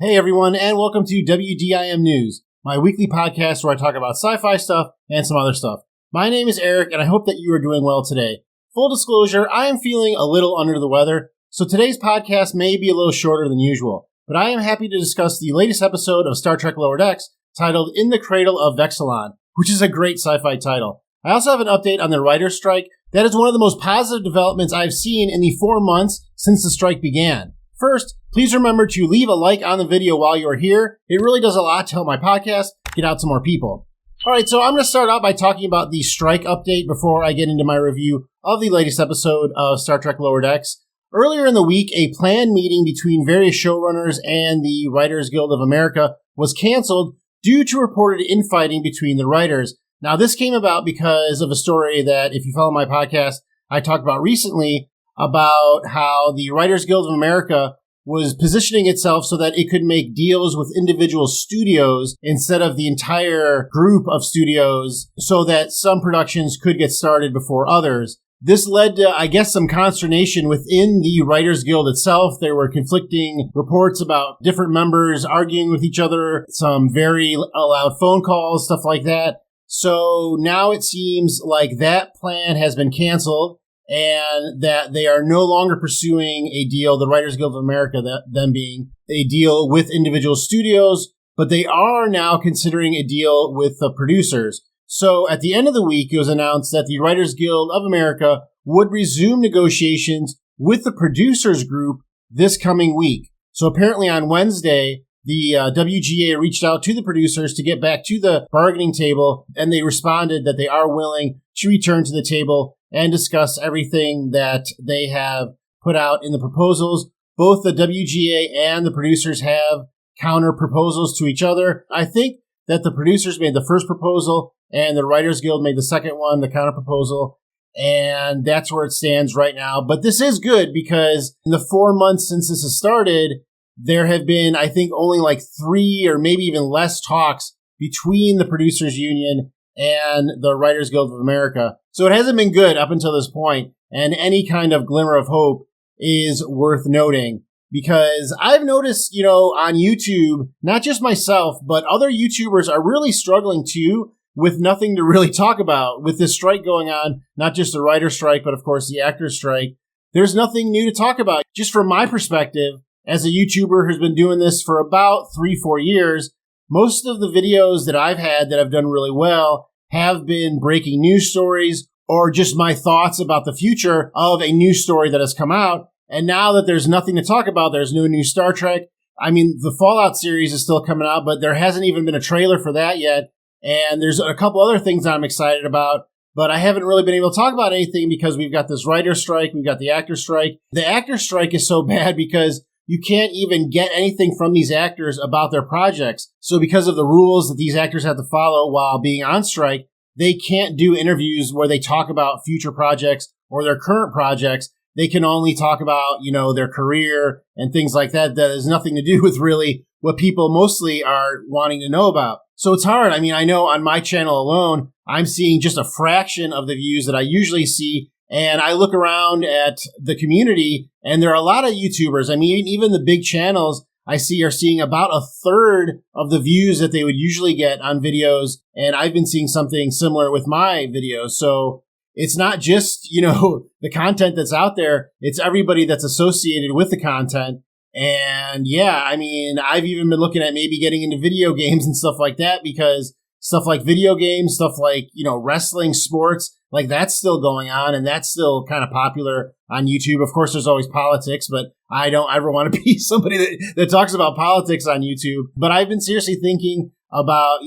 Hey everyone, and welcome to WDIM News, my weekly podcast where I talk about sci-fi stuff and some other stuff. My name is Eric, and I hope that you are doing well today. Full disclosure, I am feeling a little under the weather, so today's podcast may be a little shorter than usual, but I am happy to discuss the latest episode of Star Trek Lower Decks titled In the Cradle of Vexilon, which is a great sci-fi title. I also have an update on the writer's strike. That is one of the most positive developments I've seen in the 4 months since the strike began. First, please remember to leave a like on the video while you're here. It really does a lot to help my podcast get out to more people. Alright, so I'm going to start out by talking about the strike update before I get into my review of the latest episode of Star Trek Lower Decks. Earlier in the week, a planned meeting between various showrunners and the Writers Guild of America was canceled due to reported infighting between the writers. Now, this came about because of a story that, if you follow my podcast, I talked about recently about how the Writers Guild of America was positioning itself so that it could make deals with individual studios instead of the entire group of studios so that some productions could get started before others. This led to, I guess, some consternation within the Writers Guild itself. There were conflicting reports about different members arguing with each other, some very loud phone calls, stuff like that. So now it seems like that plan has been canceled and that they are no longer pursuing a deal, the Writers Guild of America, them being a deal with individual studios, but they are now considering a deal with the producers. So at the end of the week, it was announced that the Writers Guild of America would resume negotiations with the producers group this coming week. So apparently on Wednesday, the WGA reached out to the producers to get back to the bargaining table, and they responded that they are willing to return to the table and discuss everything that they have put out in the proposals. Both the WGA and the producers have counter proposals to each other. I think that the producers made the first proposal and the Writers Guild made the second one, the counter proposal, and that's where it stands right now. But this is good because in the 4 months since this has started, there have been, I think, only like 3 or maybe even less talks between the producers union and the Writers Guild of America. So it hasn't been good up until this point, and any kind of glimmer of hope is worth noting. Because I've noticed, on YouTube, not just myself, but other YouTubers are really struggling too with nothing to really talk about. With this strike going on, not just the writer strike, but of course the actor strike, there's nothing new to talk about. Just from my perspective, as a YouTuber who's been doing this for about 3-4 years, most of the videos that I've had that have done really well have been breaking news stories or just my thoughts about the future of a news story that has come out. And now that there's nothing to talk about, there's no new Star Trek. I mean, the Fallout series is still coming out, but there hasn't even been a trailer for that yet. And there's a couple other things that I'm excited about, but I haven't really been able to talk about anything because we've got this writer strike, we've got the actor strike. The actor strike is so bad because you can't even get anything from these actors about their projects. So because of the rules that these actors have to follow while being on strike, they can't do interviews where they talk about future projects or their current projects. They can only talk about, their career and things like that. That has nothing to do with really what people mostly are wanting to know about. So it's hard. I mean, I know on my channel alone, I'm seeing just a fraction of the views that I usually see. And I look around at the community, and there are a lot of YouTubers. I mean, even the big channels I see are seeing about a third of the views that they would usually get on videos. And I've been seeing something similar with my videos. So it's not just, the content that's out there. It's everybody that's associated with the content. And yeah, I mean, I've even been looking at maybe getting into video games and stuff like that because stuff like video games, stuff like, wrestling, sports, like that's still going on and that's still kind of popular on YouTube. Of course, there's always politics, but I don't ever want to be somebody that talks about politics on YouTube. But I've been seriously thinking about,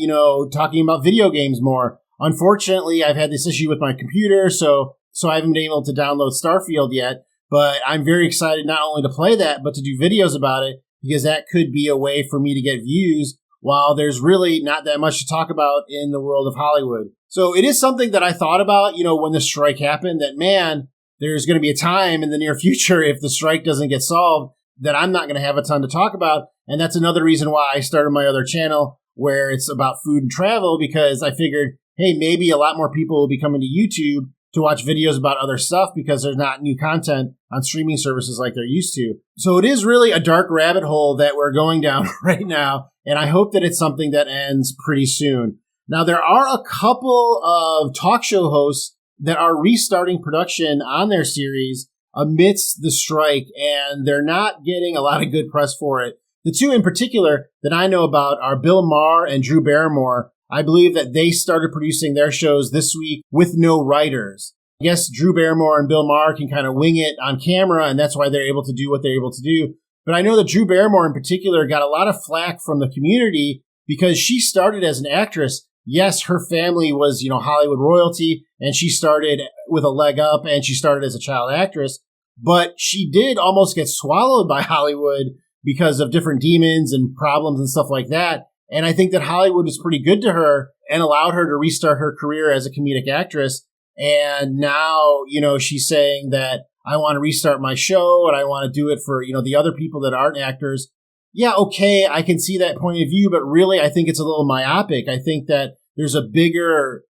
talking about video games more. Unfortunately, I've had this issue with my computer, so I haven't been able to download Starfield yet. But I'm very excited not only to play that, but to do videos about it because that could be a way for me to get views while there's really not that much to talk about in the world of Hollywood. So it is something that I thought about, when the strike happened, that, man, there's going to be a time in the near future if the strike doesn't get solved that I'm not going to have a ton to talk about. And that's another reason why I started my other channel where it's about food and travel, because I figured, hey, maybe a lot more people will be coming to YouTube to watch videos about other stuff because there's not new content on streaming services like they're used to. So it is really a dark rabbit hole that we're going down right now, and I hope that it's something that ends pretty soon. Now, there are a couple of talk show hosts that are restarting production on their series amidst the strike, and they're not getting a lot of good press for it. The two in particular that I know about are Bill Maher and Drew Barrymore. I believe that they started producing their shows this week with no writers. I guess Drew Barrymore and Bill Maher can kind of wing it on camera, and that's why they're able to do what they're able to do. But I know that Drew Barrymore in particular got a lot of flack from the community because she started as an actress. Yes, her family was, Hollywood royalty, and she started with a leg up, and she started as a child actress. But she did almost get swallowed by Hollywood because of different demons and problems and stuff like that. And I think that Hollywood was pretty good to her and allowed her to restart her career as a comedic actress. And now, she's saying that I want to restart my show and I want to do it for, the other people that aren't actors. Yeah, okay, I can see that point of view, but really I think it's a little myopic. I think that there's a bigger,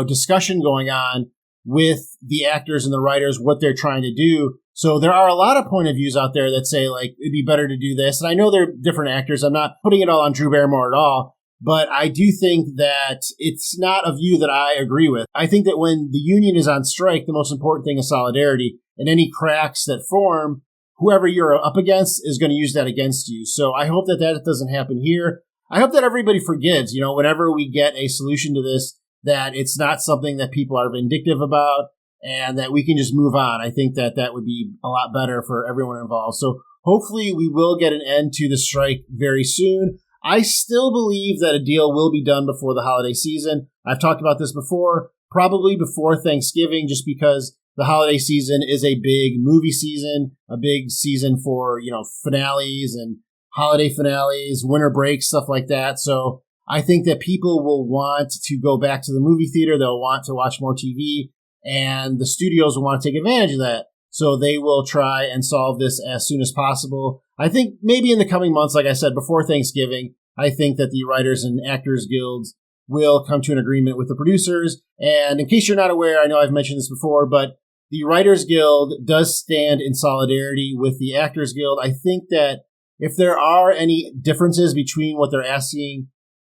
discussion going on with the actors and the writers, what they're trying to do. So there are a lot of point of views out there that say, like, it'd be better to do this. And I know they're different actors. I'm not putting it all on Drew Barrymore at all. But I do think that it's not a view that I agree with. I think that when the union is on strike, the most important thing is solidarity. And any cracks that form, whoever you're up against is going to use that against you. So I hope that that doesn't happen here. I hope that everybody forgives, whenever we get a solution to this, that it's not something that people are vindictive about and that we can just move on. I think that that would be a lot better for everyone involved. So hopefully we will get an end to the strike very soon. I still believe that a deal will be done before the holiday season. I've talked about this before, probably before Thanksgiving, just because the holiday season is a big movie season, a big season for, finales and holiday finales, winter breaks, stuff like that. So I think that people will want to go back to the movie theater. They'll want to watch more TV, and the studios will want to take advantage of that. So they will try and solve this as soon as possible. I think maybe in the coming months, like I said, before Thanksgiving, I think that the Writers and Actors Guilds will come to an agreement with the producers. And in case you're not aware, I know I've mentioned this before, but the Writers Guild does stand in solidarity with the Actors Guild. I think that if there are any differences between what they're asking,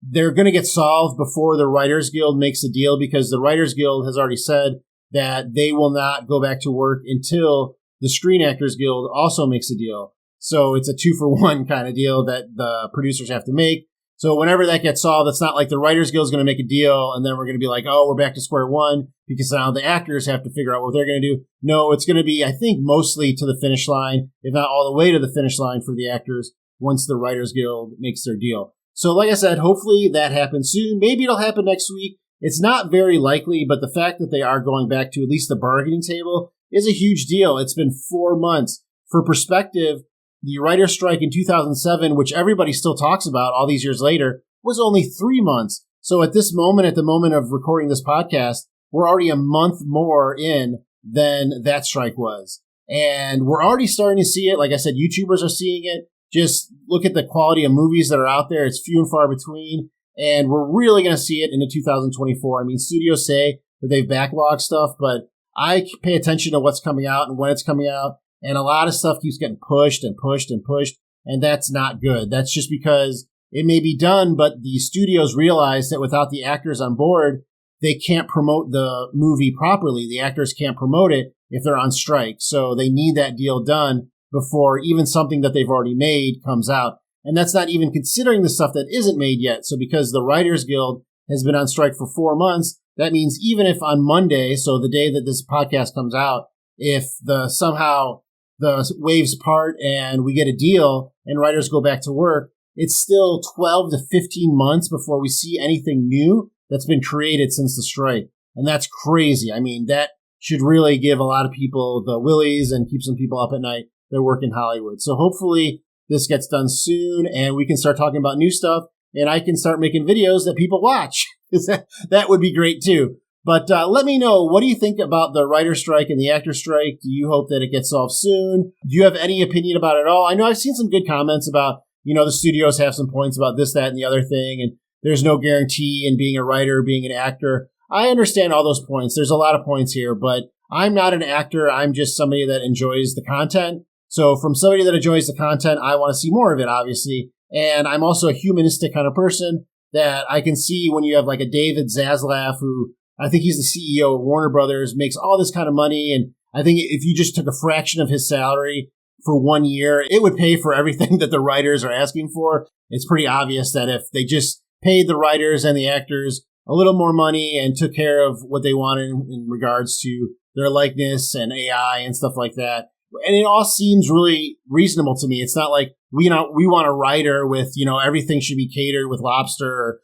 they're going to get solved before the Writers Guild makes a deal, because the Writers Guild has already said that they will not go back to work until the Screen Actors Guild also makes a deal. So it's a 2-for-1 kind of deal that the producers have to make. So whenever that gets solved, it's not like the Writers Guild is going to make a deal and then we're going to be like, oh, we're back to square one because now the actors have to figure out what they're going to do. No, it's going to be, I think, mostly to the finish line, if not all the way to the finish line for the actors once the Writers Guild makes their deal. So like I said, hopefully that happens soon. Maybe it'll happen next week. It's not very likely, but the fact that they are going back to at least the bargaining table is a huge deal. It's been 4 months. For perspective, the writer's strike in 2007, which everybody still talks about all these years later, was only 3 months. So at this moment, at the moment of recording this podcast, we're already a month more in than that strike was. And we're already starting to see it. Like I said, YouTubers are seeing it. Just look at the quality of movies that are out there. It's few and far between. And we're really going to see it into 2024. I mean, studios say that they've backlogged stuff, but I pay attention to what's coming out and when it's coming out. And a lot of stuff keeps getting pushed and pushed and pushed. And that's not good. That's just because it may be done, but the studios realize that without the actors on board, they can't promote the movie properly. The actors can't promote it if they're on strike. So they need that deal done before even something that they've already made comes out. And that's not even considering the stuff that isn't made yet. So because the Writers Guild has been on strike for 4 months, that means even if on Monday, so the day that this podcast comes out, if somehow the waves part and we get a deal and writers go back to work, it's still 12 to 15 months before we see anything new that's been created since the strike. And that's crazy. I mean, that should really give a lot of people the willies and keep some people up at night that work in Hollywood. So hopefully this gets done soon and we can start talking about new stuff and I can start making videos that people watch. That would be great too. But let me know, what do you think about the writer's strike and the actor's strike? Do you hope that it gets solved soon? Do you have any opinion about it at all? I know I've seen some good comments about, the studios have some points about this, that, and the other thing, and there's no guarantee in being a writer, being an actor. I understand all those points. There's a lot of points here, but I'm not an actor. I'm just somebody that enjoys the content. So from somebody that enjoys the content, I want to see more of it, obviously. And I'm also a humanistic kind of person that I can see when you have like a David Zaslav, who I think he's the CEO of Warner Brothers, makes all this kind of money. And I think if you just took a fraction of his salary for 1 year, it would pay for everything that the writers are asking for. It's pretty obvious that if they just paid the writers and the actors a little more money and took care of what they wanted in regards to their likeness and AI and stuff like that. And it all seems really reasonable to me. It's not like we want a writer with, everything should be catered with lobster or,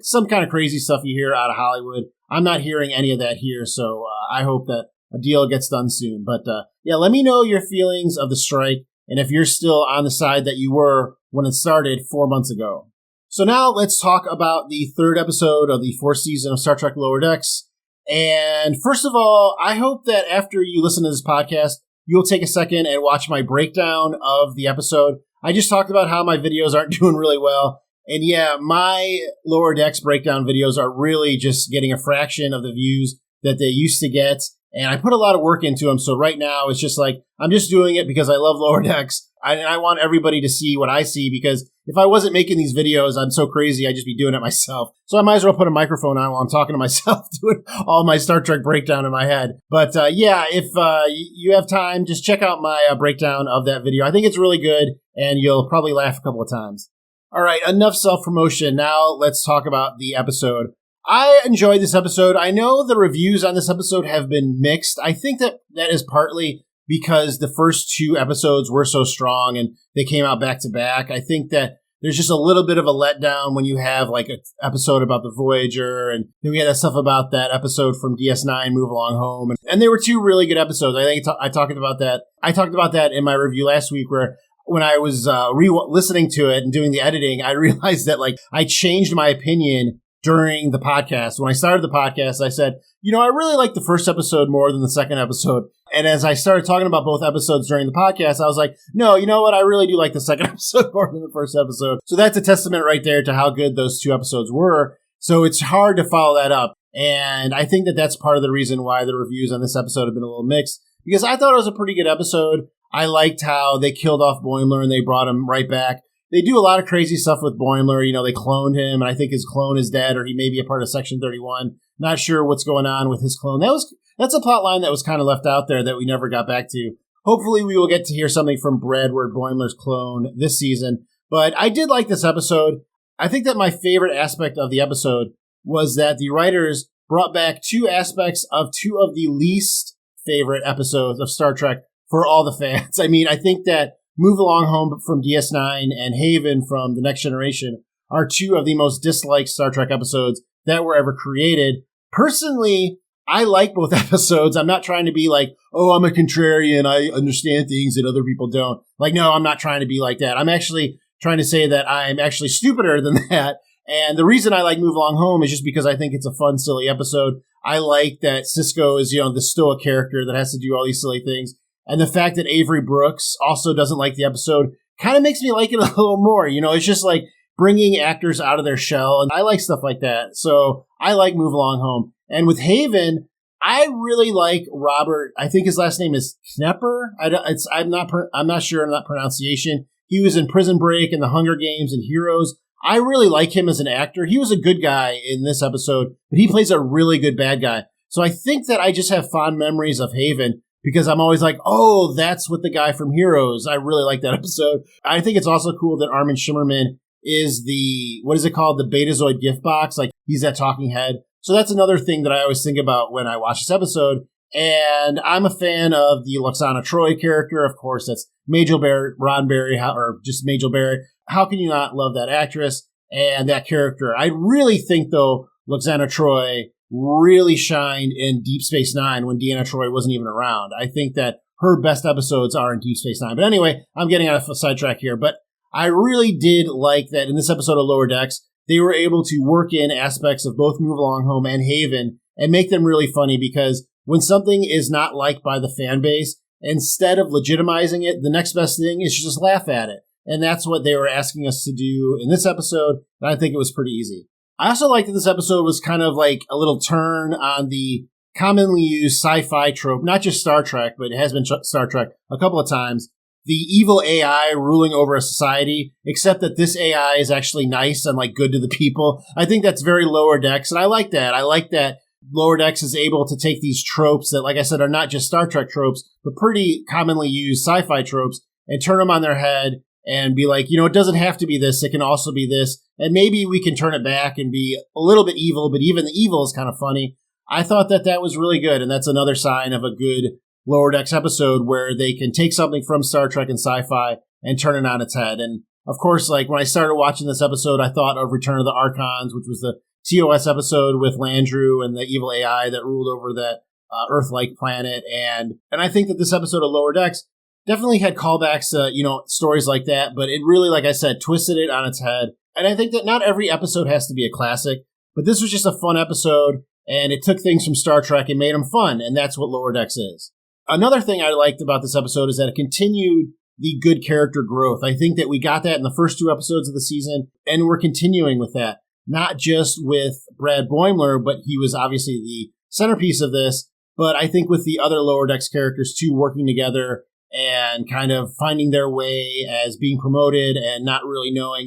some kind of crazy stuff you hear out of Hollywood. I'm not hearing any of that here. So I hope that a deal gets done soon. But let me know your feelings of the strike and if you're still on the side that you were when it started 4 months ago. So now let's talk about the third episode of the fourth season of Star Trek Lower Decks. And first of all, I hope that after you listen to this podcast, you'll take a second and watch my breakdown of the episode. I just talked about how my videos aren't doing really well. And yeah, my Lower Decks breakdown videos are really just getting a fraction of the views that they used to get. And I put a lot of work into them. So right now, it's just like, I'm just doing it because I love Lower Decks. I want everybody to see what I see, because if I wasn't making these videos, I'm so crazy, I'd just be doing it myself. So I might as well put a microphone on while I'm talking to myself, doing all my Star Trek breakdown in my head. But if you have time, just check out my breakdown of that video. I think it's really good, and you'll probably laugh a couple of times. All right, enough self-promotion. Now let's talk about the episode. I enjoyed this episode. I know the reviews on this episode have been mixed. I think that is partly because the first two episodes were so strong and they came out back to back. I think that there's just a little bit of a letdown when you have like an episode about the Voyager, and then we had that stuff about that episode from DS9, Move Along Home. And they were two really good episodes. I think I talked about that. I talked about that in my review last week, where when I was listening to it and doing the editing, I realized that like I changed my opinion during the podcast. When I started the podcast, I said, I really like the first episode more than the second episode. And as I started talking about both episodes during the podcast, I was like, no, you know what? I really do like the second episode more than the first episode. So that's a testament right there to how good those two episodes were. So it's hard to follow that up. And I think that that's part of the reason why the reviews on this episode have been a little mixed, because I thought it was a pretty good episode. I liked how they killed off Boimler and they brought him right back. They do a lot of crazy stuff with Boimler. They cloned him, and I think his clone is dead, or he may be a part of Section 31. Not sure what's going on with his clone. That's a plot line that was kind of left out there that we never got back to. Hopefully we will get to hear something from Edward Boimler's clone this season. But I did like this episode. I think that my favorite aspect of the episode was that the writers brought back two aspects of two of the least favorite episodes of Star Trek for all the fans. I mean, I think that Move Along Home from DS9 and Haven from The Next Generation are two of the most disliked Star Trek episodes that were ever created. Personally, I like both episodes. I'm not trying to be like, oh, I'm a contrarian, I understand things that other people don't. Like, no, I'm not trying to be like that. I'm actually trying to say that I'm actually stupider than that. And the reason I like Move Along Home is just because I think it's a fun, silly episode. I like that Sisko is, the stoic character that has to do all these silly things. And the fact that Avery Brooks also doesn't like the episode kind of makes me like it a little more. It's just like bringing actors out of their shell. And I like stuff like that. So I like Move Along Home. And with Haven, I really like Robert. I think his last name is Knepper. I'm not sure on that pronunciation. He was in Prison Break and The Hunger Games and Heroes. I really like him as an actor. He was a good guy in this episode, but he plays a really good bad guy. So I think that I just have fond memories of Haven, because I'm always like, oh, that's what the guy from Heroes. I really like that episode. I think it's also cool that Armin Shimmerman is what is it called? The Betazoid gift box. Like, he's that talking head. So that's another thing that I always think about when I watch this episode. And I'm a fan of the Lwaxana Troi character. Of course, that's Majel Barrett, Roddenberry, or just Majel Barrett. How can you not love that actress and that character? I really think, though, Lwaxana Troi really shined in Deep Space Nine when Deanna Troi wasn't even around. I think that her best episodes are in Deep Space Nine. But anyway, I'm getting on a sidetrack here. But I really did like that in this episode of Lower Decks, they were able to work in aspects of both Move Along Home and Haven and make them really funny, because when something is not liked by the fan base, instead of legitimizing it, the next best thing is to just laugh at it. And that's what they were asking us to do in this episode. And I think it was pretty easy. I also liked that this episode was kind of like a little turn on the commonly used sci-fi trope, not just Star Trek, but it has been Star Trek a couple of times. The evil AI ruling over a society, except that this AI is actually nice and like good to the people. I think that's very Lower Decks, and I like that. I like that Lower Decks is able to take these tropes that, like I said, are not just Star Trek tropes, but pretty commonly used sci-fi tropes, and turn them on their head and be like, it doesn't have to be this. It can also be this. And maybe we can turn it back and be a little bit evil, but even the evil is kind of funny. I thought that was really good, and that's another sign of a good Lower Decks episode where they can take something from Star Trek and sci-fi and turn it on its head. And of course, like when I started watching this episode, I thought of Return of the Archons, which was the TOS episode with Landru and the evil AI that ruled over that Earth-like planet. And I think that this episode of Lower Decks definitely had callbacks to, stories like that, but it really, like I said, twisted it on its head. And I think that not every episode has to be a classic, but this was just a fun episode, and it took things from Star Trek and made them fun, and that's what Lower Decks is. Another thing I liked about this episode is that it continued the good character growth. I think that we got that in the first 2 episodes of the season, and we're continuing with that. Not just with Brad Boimler, but he was obviously the centerpiece of this, but I think with the other Lower Decks characters too, working together and kind of finding their way as being promoted and not really knowing,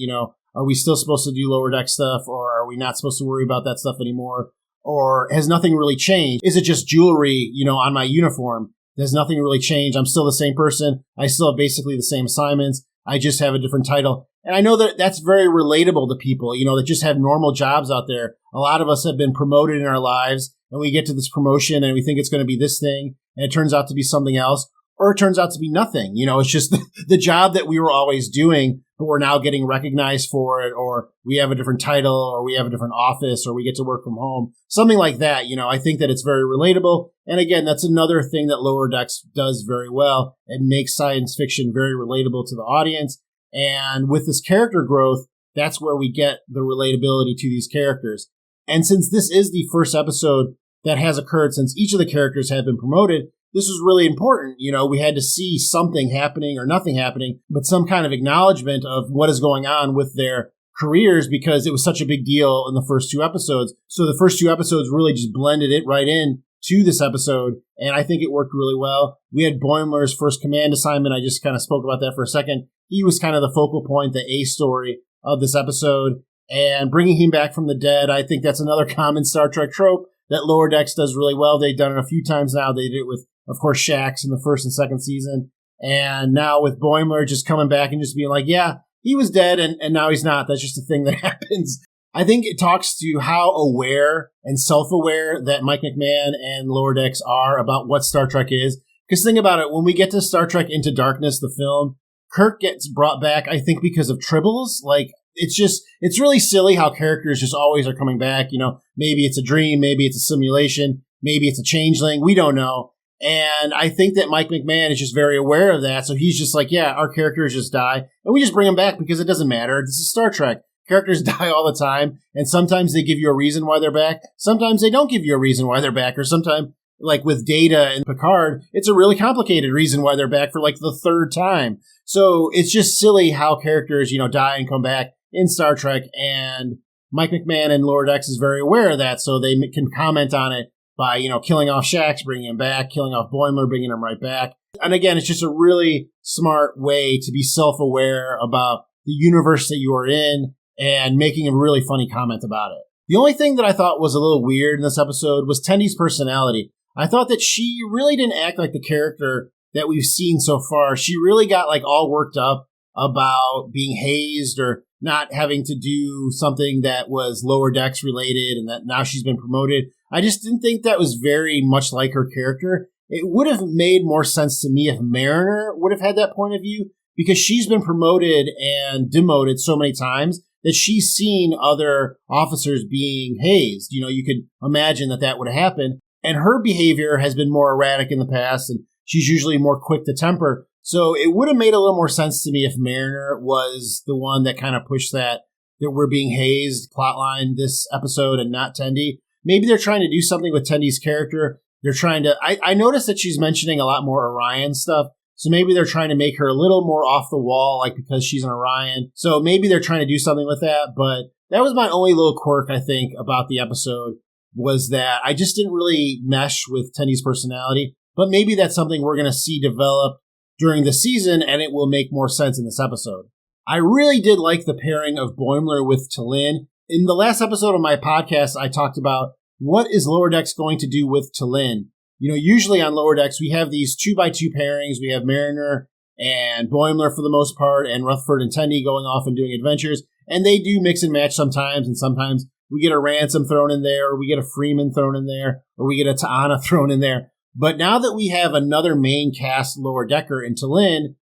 are we still supposed to do Lower Deck stuff, or are we not supposed to worry about that stuff anymore? Or has nothing really changed? Is it just jewelry, on my uniform? There's nothing really changed. I'm still the same person. I still have basically the same assignments. I just have a different title. And I know that that's very relatable to people, that just have normal jobs out there. A lot of us have been promoted in our lives, and we get to this promotion and we think it's going to be this thing, and it turns out to be something else, or it turns out to be nothing. It's just the job that we were always doing, but we're now getting recognized for it, or we have a different title, or we have a different office, or we get to work from home. Something like that. I think that it's very relatable. And again, that's another thing that Lower Decks does very well. It makes science fiction very relatable to the audience. And with this character growth, that's where we get the relatability to these characters. And since this is the first episode that has occurred since each of the characters have been promoted, this was really important. We had to see something happening or nothing happening, but some kind of acknowledgement of what is going on with their careers, because it was such a big deal in the first 2 episodes. So the first 2 episodes really just blended it right in to this episode, and I think it worked really well. We had Boimler's first command assignment. I just kind of spoke about that for a second. He was kind of the focal point, the A story of this episode, and bringing him back from the dead, I think that's another common Star Trek trope that Lower Decks does really well. They've done it a few times now. They did it with, of course, Shax in the first and second season, and now with Boimler just coming back and just being like, yeah, he was dead, and now he's not. That's just a thing that happens. I think it talks to how aware and self-aware that Mike McMahon and Lower Decks are about what Star Trek is. Because think about it, when we get to Star Trek Into Darkness, the film, Kirk gets brought back, I think, because of tribbles. Like, it's really silly how characters just always are coming back. Maybe it's a dream, maybe it's a simulation, maybe it's a changeling. We don't know. And I think that Mike McMahon is just very aware of that. So he's just like, yeah, our characters just die, and we just bring them back because it doesn't matter. This is Star Trek. Characters die all the time, and sometimes they give you a reason why they're back. Sometimes they don't give you a reason why they're back, or sometimes, like with Data and Picard, it's a really complicated reason why they're back for like the 3rd time. So it's just silly how characters, die and come back in Star Trek, and Mike McMahon and Lower Decks is very aware of that, so they can comment on it by, killing off Shax, bringing him back, killing off Boimler, bringing him right back. And again, it's just a really smart way to be self-aware about the universe that you are in and making a really funny comment about it. The only thing that I thought was a little weird in this episode was Tendy's personality. I thought that she really didn't act like the character that we've seen so far. She really got like all worked up about being hazed or not having to do something that was Lower Decks related, and that now she's been promoted. I just didn't think that was very much like her character. It would have made more sense to me if Mariner would have had that point of view, because she's been promoted and demoted so many times that she's seen other officers being hazed. You could imagine that would have happened. And her behavior has been more erratic in the past, and she's usually more quick to temper. So it would have made a little more sense to me if Mariner was the one that kind of pushed that we're being hazed plotline this episode and not Tendi. Maybe they're trying to do something with Tendy's character. They're trying to, I noticed that she's mentioning a lot more Orion stuff. So maybe they're trying to make her a little more off the wall, like because she's an Orion. So maybe they're trying to do something with that. But that was my only little quirk, I think, about the episode, was that I just didn't really mesh with Tendy's personality. But maybe that's something we're going to see develop during the season, and it will make more sense in this episode. I really did like the pairing of Boimler with T'Lyn. In the last episode of my podcast, I talked about what is Lower Decks going to do with T'Lyn. Usually on Lower Decks, we have these 2x2 pairings. We have Mariner and Boimler for the most part, and Rutherford and Tendi going off and doing adventures. And they do mix and match sometimes, and sometimes we get a Ransom thrown in there, or we get a Freeman thrown in there, or we get a T'Ana thrown in there. But now that we have another main cast Lower Decker in T'Lyn,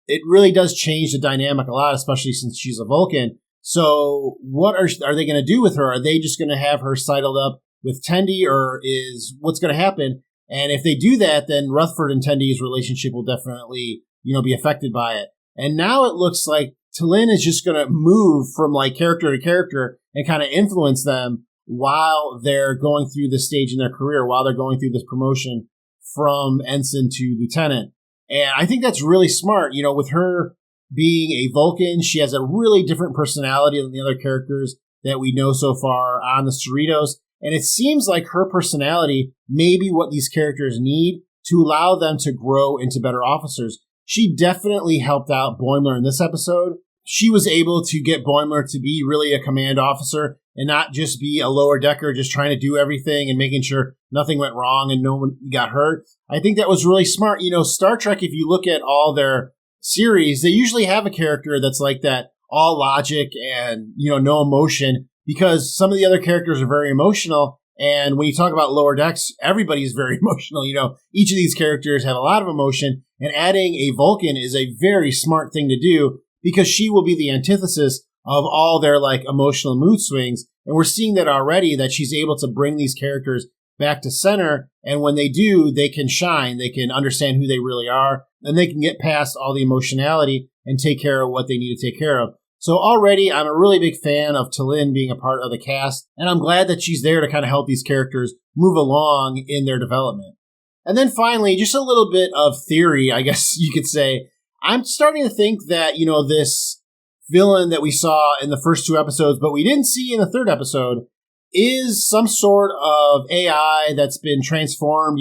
it really does change the dynamic a lot, especially since she's a Vulcan. So what are they going to do with her? Are they just going to have her sidled up with Tendi, or is what's going to happen? And if they do that, then Rutherford and Tendi's relationship will definitely, be affected by it. And now it looks like T'Lyn is just going to move from like character to character and kind of influence them while they're going through this stage in their career, while they're going through this promotion from ensign to lieutenant. And I think that's really smart. With her being a Vulcan, she has a really different personality than the other characters that we know so far on the Cerritos. And it seems like her personality may be what these characters need to allow them to grow into better officers. She definitely helped out Boimler in this episode. She was able to get Boimler to be really a command officer and not just be a lower decker just trying to do everything and making sure nothing went wrong and no one got hurt. I think that was really smart. Star Trek, if you look at all their series, they usually have a character that's like that, all logic and, no emotion, because some of the other characters are very emotional. And when you talk about Lower Decks, everybody's very emotional. Each of these characters have a lot of emotion, and adding a Vulcan is a very smart thing to do because she will be the antithesis of all their like emotional mood swings. And we're seeing that already, that she's able to bring these characters back to center. And when they do, they can shine. They can understand who they really are, and they can get past all the emotionality and take care of what they need to take care of. So already, I'm a really big fan of T'Lyn being a part of the cast, and I'm glad that she's there to kind of help these characters move along in their development. And then finally, just a little bit of theory, I guess you could say. I'm starting to think that, this villain that we saw in the first 2 episodes, but we didn't see in the 3rd episode, is some sort of AI that's been transformed.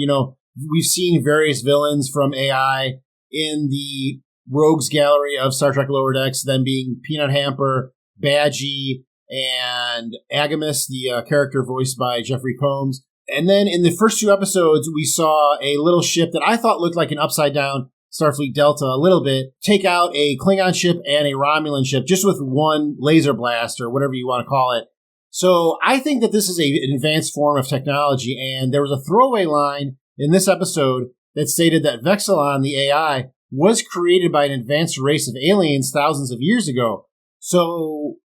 We've seen various villains from AI in the Rogues Gallery of Star Trek Lower Decks, them being Peanut Hamper, Badgie, and Agamus, the character voiced by Jeffrey Combs. And then in the first 2 episodes, we saw a little ship that I thought looked like an upside-down Starfleet Delta a little bit, take out a Klingon ship and a Romulan ship just with one laser blast or whatever you want to call it. So I think that this is an advanced form of technology, and there was a throwaway line in this episode that stated that Vexilon, the AI, was created by an advanced race of aliens thousands of years ago. So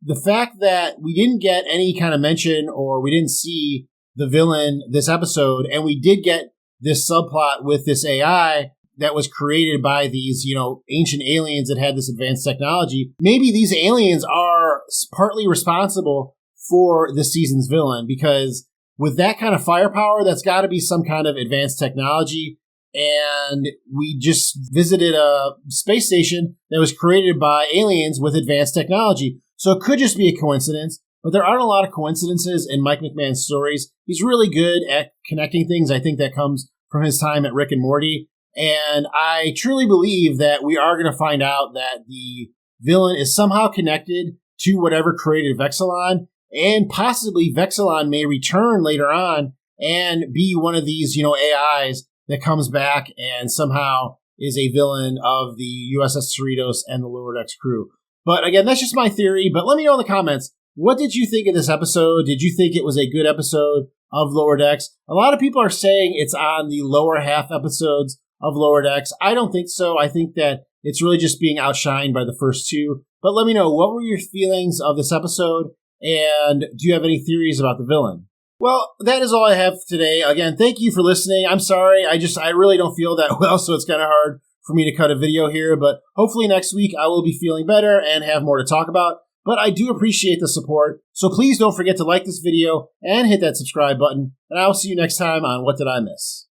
the fact that we didn't get any kind of mention, or we didn't see the villain this episode, and we did get this subplot with this AI that was created by these, ancient aliens that had this advanced technology, maybe these aliens are partly responsible for this season's villain, because with that kind of firepower, that's got to be some kind of advanced technology. And we just visited a space station that was created by aliens with advanced technology. So it could just be a coincidence, but there aren't a lot of coincidences in Mike McMahon's stories. He's really good at connecting things. I think that comes from his time at Rick and Morty. And I truly believe that we are going to find out that the villain is somehow connected to whatever created Vexilon, and possibly Vexilon may return later on and be one of these, AIs that comes back and somehow is a villain of the USS Cerritos and the Lower Decks crew. But again, that's just my theory. But let me know in the comments, what did you think of this episode? Did you think it was a good episode of Lower Decks? A lot of people are saying it's on the lower half episodes of Lower Decks. I don't think so. I think that it's really just being outshined by the first 2. But let me know, what were your feelings of this episode? And do you have any theories about the villain? Well, that is all I have today. Again, thank you for listening. I'm sorry. I really don't feel that well, so it's kind of hard for me to cut a video here. But hopefully next week I will be feeling better and have more to talk about. But I do appreciate the support. So please don't forget to like this video and hit that subscribe button. And I will see you next time on What Did I Miss?